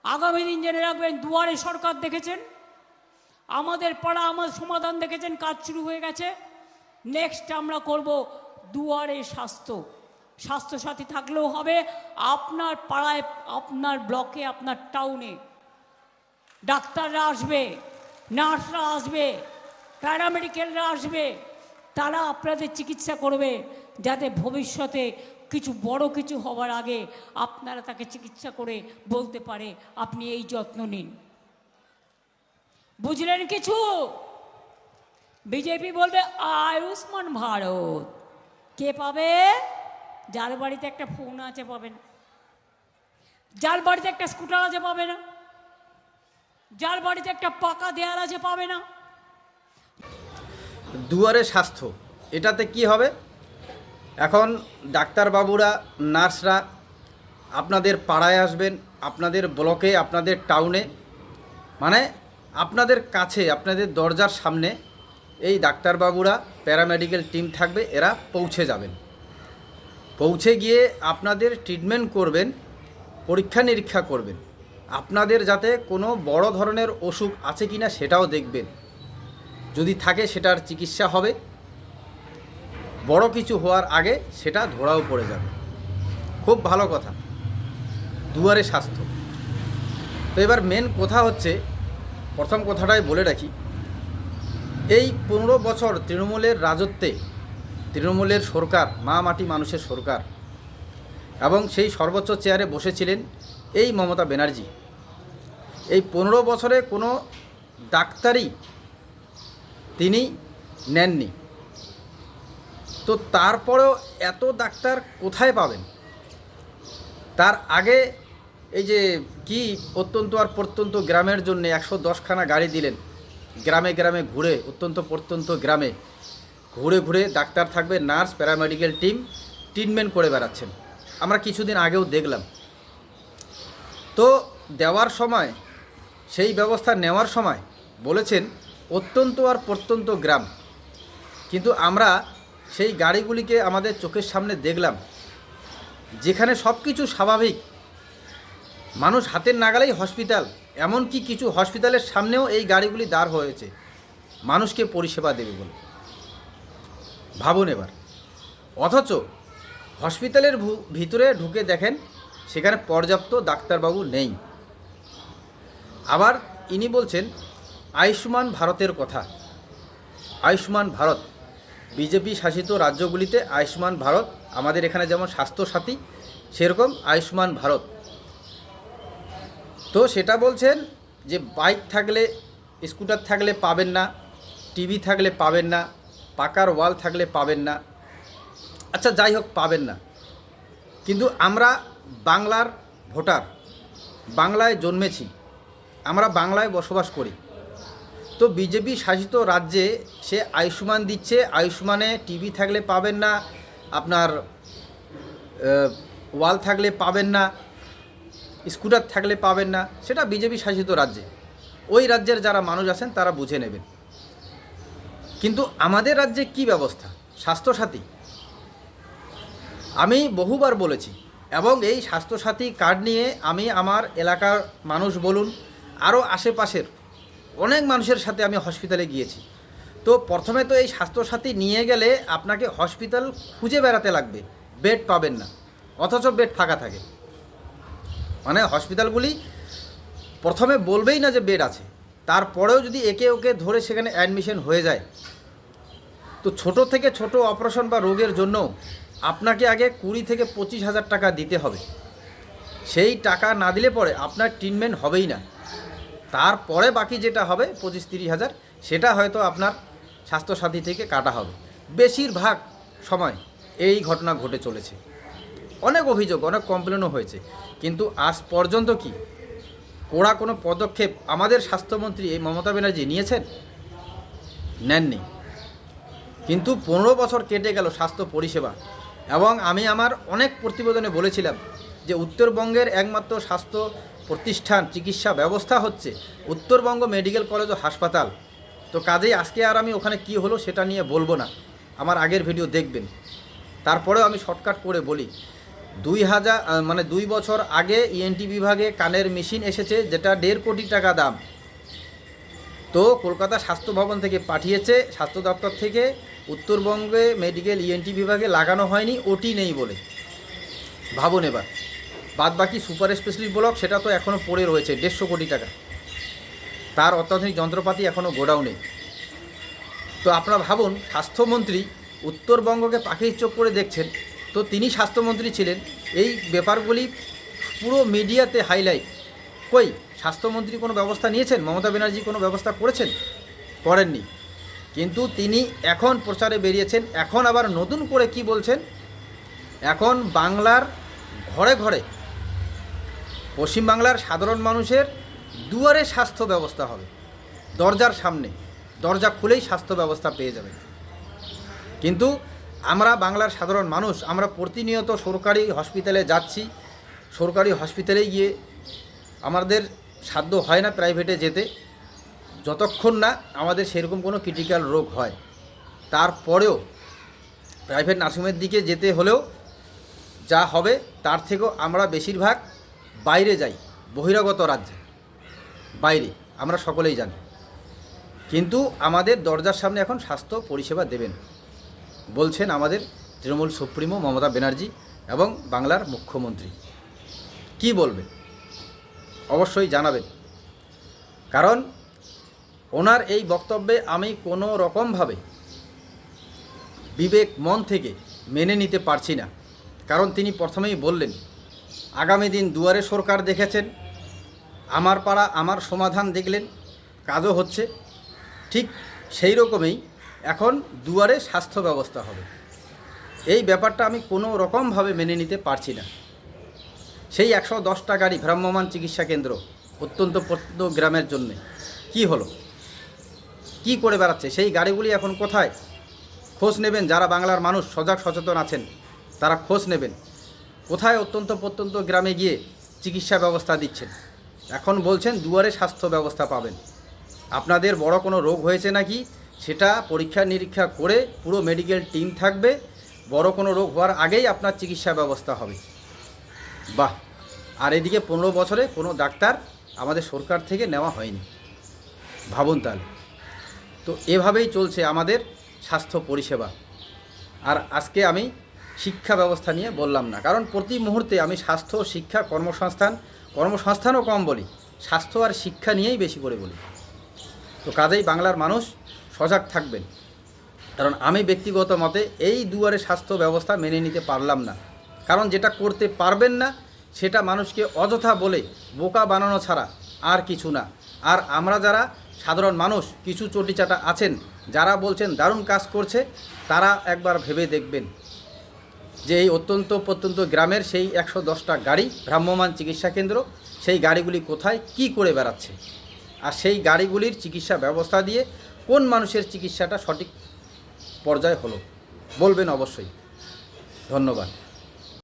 আগামী দিন জেনে রাখবেন, দুয়ারে সরকার দেখেছেন, আমাদের পাড়া আমার সমাধান দেখেছেন, কাজ শুরু হয়ে গেছে। নেক্সট আমরা করব দুয়ারে স্বাস্থ্য। স্বাস্থ্যসাথী থাকলেও হবে আপনার পাড়ায়, আপনার ব্লকে, আপনার টাউনে। ডাক্তাররা আসবে, নার্সরা আসবে, প্যারামেডিক্যালরা আসবে, তারা আপনাদের চিকিৎসা করবে, যাতে ভবিষ্যতে কিছু বড় কিছু হওয়ার আগে আপনারা তাকে চিকিৎসা করে বলতে পারে আপনি এই যত্ন নিন। বুঝলেন কিছু? বিজেপি বলবে আয়ুষ্মান ভারত। কে পাবে? যার বাড়িতে একটা ফোন আছে পাবে না, যার বাড়িতে একটা স্কুটার আছে পাবে না, যার বাড়িতে একটা পাকা দেয়াল আছে পাবে না। দুয়ারে স্বাস্থ্য, এটাতে কি হবে? এখন ডাক্তারবাবুরা, নার্সরা আপনাদের পাড়ায় আসবেন, আপনাদের ব্লকে, আপনাদের টাউনে, মানে আপনাদের কাছে, আপনাদের দরজার সামনে এই ডাক্তারবাবুরা, প্যারামেডিক্যাল টিম থাকবে, এরা পৌঁছে যাবেন। পৌঁছে গিয়ে আপনাদের ট্রিটমেন্ট করবেন, পরীক্ষা নিরীক্ষা করবেন, আপনাদের যাতে কোনো বড় ধরনের অসুখ আছে কি না সেটাও দেখবেন। যদি থাকে সেটার চিকিৎসা হবে, বড় কিছু হওয়ার আগে সেটা ধরাও পড়ে যাবে। খুব ভালো কথা, দুয়ারে স্বাস্থ্য। তো এবার মেন কথা হচ্ছে, প্রথম কথাটাই বলে রাখি, এই 15 বছর তৃণমূলের রাজত্বে, তৃণমূলের সরকার, মা মাটি মানুষের সরকার, এবং সেই সর্বোচ্চ চেয়ারে বসেছিলেন এই মমতা ব্যানার্জি। এই 15 বছরে কোনো ডাক্তারই তিনি নেননি। তো তারপরেও এত ডাক্তার কোথায় পাবেন? তার আগে এই যে কি অত্যন্ত আর প্রত্যন্ত গ্রামের জন্য 110খানা গাড়ি দিলেন, গ্রামে গ্রামে ঘুরে, অত্যন্ত প্রত্যন্ত গ্রামে ঘুরে ঘুরে ডাক্তার থাকবে, নার্স, প্যারামেডিক্যাল টিম ট্রিটমেন্ট করে বেড়াচ্ছেন। আমরা কিছুদিন আগেও দেখলাম। তো দেওয়ার সময়, সেই ব্যবস্থা নেওয়ার সময় বলেছেন অত্যন্ত আর প্রত্যন্ত গ্রাম, কিন্তু আমরা সেই গাড়িগুলিকে আমাদের চোখের সামনে দেখলাম, যেখানে সব কিছু স্বাভাবিক, মানুষ হাতের নাগালেই হসপিটাল, এমনকি কিছু হসপিটালের সামনেও এই গাড়িগুলি দাঁড় হয়েছে মানুষকে পরিষেবা দেবে বলে। ভাবুন এবার। অথচ হসপিটালের ভিতরে ঢুকে দেখেন সেখানে পর্যাপ্ত ডাক্তারবাবু নেই। আবার ইনি বলছেন আয়ুষ্মান ভারতের কথা। আয়ুষ্মান ভারত, বিজেপি শাসিত রাজ্যগুলিতে আয়ুষ্মান ভারত, আমাদের এখানে যেমন স্বাস্থ্যসাথী, সেরকম আয়ুষ্মান ভারত। তো সেটা বলছেন যে বাইক থাকলে, স্কুটার থাকলে পাবেন না, টিভি থাকলে পাবেন না, পাকার ওয়াল থাকলে পাবেন না। আচ্ছা যাই হোক, পাবেন না, কিন্তু আমরা বাংলার ভোটার, বাংলায় জন্মেছি, আমরা বাংলায় বসবাস করি। তো বিজেপি শাসিত রাজ্যে সে আয়ুষ্মান দিচ্ছে, আয়ুষ্মানে টিভি থাকলে পাবেন না, আপনার ওয়াল থাকলে পাবেন না, স্কুটার থাকলে পাবেন না, সেটা বিজেপি শাসিত রাজ্যে। ওই রাজ্যের যারা মানুষ আছেন তারা বুঝে নেবেন। কিন্তু আমাদের রাজ্যে কি ব্যবস্থা? স্বাস্থ্যসাথী। আমি বহুবার বলেছি, এবং এই স্বাস্থ্যসাথী কার্ড নিয়ে আমি আমার এলাকার মানুষ বলুন, আরও আশেপাশের অনেক মানুষের সাথে আমি হসপিটালে গিয়েছি। তো প্রথমে তো এই স্বাস্থ্যসাথী নিয়ে গেলে আপনাকে হসপিটাল খুঁজে বেড়াতে লাগবে, বেড পাবেন না, অথচ বেড ফাঁকা থাকে। মানে হসপিটালগুলি প্রথমে বলবেই না যে বেড আছে, তারপরেও যদি একে ওকে ধরে সেখানে অ্যাডমিশন হয়ে যায়, তো ছোট থেকে ছোট অপারেশন বা রোগের জন্য আপনাকে আগে 20 থেকে 25 হাজার টাকা দিতে হবে। সেই টাকা না দিলে পরে আপনার ট্রিটমেন্ট হবেই না। তারপরে বাকি যেটা হবে 25-30 হাজার, সেটা হয়তো আপনার স্বাস্থ্যসাথী থেকে কাটা হবে। বেশিরভাগ সময় এই ঘটনা ঘটে চলেছে। অনেক অভিযোগ, অনেক কমপ্লেনও হয়েছে, কিন্তু আজ পর্যন্ত কি কড়া কোনো পদক্ষেপ আমাদের স্বাস্থ্যমন্ত্রী এই মমতা ব্যানার্জি নিয়েছেন? নেননি। কিন্তু 15 বছর কেটে গেল স্বাস্থ্য পরিষেবা, এবং আমি আমার অনেক প্রতিবেদনে বলেছিলাম যে উত্তরবঙ্গের একমাত্র স্বাস্থ্য প্রতিষ্ঠান, চিকিৎসা ব্যবস্থা হচ্ছে উত্তরবঙ্গ মেডিকেল কলেজ ও হাসপাতাল। তো কাজেই আজকে আর আমি ওখানে কি হলো সেটা নিয়ে বলবো না, আমার আগের ভিডিও দেখবেন। তারপরেও আমি শর্টকাট করে বলি 2 বছর আগে ইএনটি বিভাগে কানের মেশিন এসেছে, যেটা 1.5 কোটি টাকা দাম। তো কলকাতা স্বাস্থ্য ভবন থেকে পাঠিয়েছে, স্বাস্থ্য দপ্তর থেকে, উত্তরবঙ্গে মেডিকেল ইএনটি বিভাগে লাগানো হয়নি, ওটি নেই বলে। ভাবুন এবার, বাদ বাকি সুপার স্পেশালিস্ট ব্লক সেটা তো এখনও পড়ে রয়েছে 150 কোটি টাকা, তার অত্যাধুনিক যন্ত্রপাতি এখনও গোডাউনে। তো আপনারা ভাবুন, স্বাস্থ্যমন্ত্রী উত্তরবঙ্গকে পাখির চোখ করে দেখছেন, তো তিনি স্বাস্থ্যমন্ত্রী ছিলেন, এই ব্যাপারগুলি পুরো মিডিয়াতে হাইলাইট। কই স্বাস্থ্যমন্ত্রী কোনো ব্যবস্থা নিয়েছেন? মমতা ব্যানার্জি কোনো ব্যবস্থা করেছেন? করেননি। কিন্তু তিনি এখন প্রচারে বেরিয়েছেন, এখন আবার নতুন করে কি বলছেন, এখন বাংলার ঘরে ঘরে, পশ্চিমবাংলার সাধারণ মানুষের দুয়ারে স্বাস্থ্য ব্যবস্থা হবে, দরজার সামনে, দরজা খুলেই স্বাস্থ্য ব্যবস্থা পেয়ে যাবেন। কিন্তু আমরা বাংলার সাধারণ মানুষ, আমরা প্রতিনিয়ত সরকারি হসপিটালে যাচ্ছি, সরকারি হসপিটালে গিয়ে আমাদের সাধ্য হয় না প্রাইভেটে যেতে, যতক্ষণ না আমাদের সেরকম কোনো ক্রিটিক্যাল রোগ হয়। তারপরেও প্রাইভেট নার্সিংহোমের দিকে যেতে হলেও যা হবে তার থেকেও আমরা বেশিরভাগ বাইরে যাই, বহিরাগত রাজ্যে, বাইরে, আমরা সকলেই জানি। কিন্তু আমাদের দরজার সামনে এখন স্বাস্থ্য পরিষেবা দেবেন বলছেন আমাদের তৃণমূল সুপ্রিমো মমতা ব্যানার্জি এবং বাংলার মুখ্যমন্ত্রী। কি বলবেন অবশ্যই জানাবেন, কারণ ওনার এই বক্তব্যে আমি কোনো রকমভাবে বিবেক মন থেকে মেনে নিতে পারছি না। কারণ তিনি প্রথমেই বললেন আগামী দিন দুয়ারে সরকার দেখেছেন, আমার পাড়া আমার সমাধান দেখলেন, কাজও হচ্ছে। ঠিক সেই রকমই এখন দুয়ারে স্বাস্থ্য ব্যবস্থা হবে। এই ব্যাপারটা আমি কোনো রকমভাবে মেনে নিতে পারছি না। সেই 110টা গাড়ি ভ্রাম্যমাণ চিকিৎসা কেন্দ্র অত্যন্ত প্রত্যন্ত গ্রামের জন্যে কি হলো, কি করে বেড়াচ্ছে সেই গাড়িগুলি এখন কোথায়? খোঁজ নেবেন, যারা বাংলার মানুষ সজাগ সচেতন আছেন তারা খোঁজ নেবেন, কোথায় অত্যন্ত প্রত্যন্ত গ্রামে গিয়ে চিকিৎসা ব্যবস্থা দিচ্ছেন। এখন বলছেন দুয়ারে স্বাস্থ্য ব্যবস্থা পাবেন। আপনাদের বড় কোনো রোগ হয়েছে নাকি সেটা পরীক্ষা নিরীক্ষা করে পুরো মেডিকেল টিম থাকবে, বড় কোনো রোগ হওয়ার আগেই আপনার চিকিৎসা ব্যবস্থা হবে। বাহ! আর এদিকে 15 বছরে কোনো ডাক্তার আমাদের সরকার থেকে নেওয়া হয়নি। ভাবুন তাহলে। তো এভাবেই চলছে আমাদের স্বাস্থ্য পরিষেবা। আর আজকে আমি শিক্ষা ব্যবস্থা নিয়ে বললাম না, কারণ প্রতি মুহূর্তে আমি স্বাস্থ্য, শিক্ষা, কর্মসংস্থানও কম বলি, স্বাস্থ্য আর শিক্ষা নিয়েই বেশি করে বলি। তো কাজেই বাংলার মানুষ সজাগ থাকবেন, কারণ আমি ব্যক্তিগত মতে এই দুয়ারে স্বাস্থ্য ব্যবস্থা মেনে নিতে পারলাম না। কারণ যেটা করতে পারবেন না সেটা মানুষকে অযথা বলে বোকা বানানো ছাড়া আর কিছু না। আর আমরা যারা সাধারণ মানুষ, কিছু চটিচাটা আছেন যারা বলছেন দারুণ কাজ করছে, তারা একবার ভেবে দেখবেন যে এই অত্যন্ত প্রত্যন্ত গ্রামের সেই 110টা গাড়ি ভ্রাম্যমাণ চিকিৎসা কেন্দ্র, সেই গাড়িগুলি কোথায় কি করে বেড়াচ্ছে, আর সেই গাড়িগুলির চিকিৎসা ব্যবস্থা দিয়ে কোন মানুষের চিকিৎসাটা সঠিক পর্যায়ে হলো বলবেন অবশ্যই। ধন্যবাদ।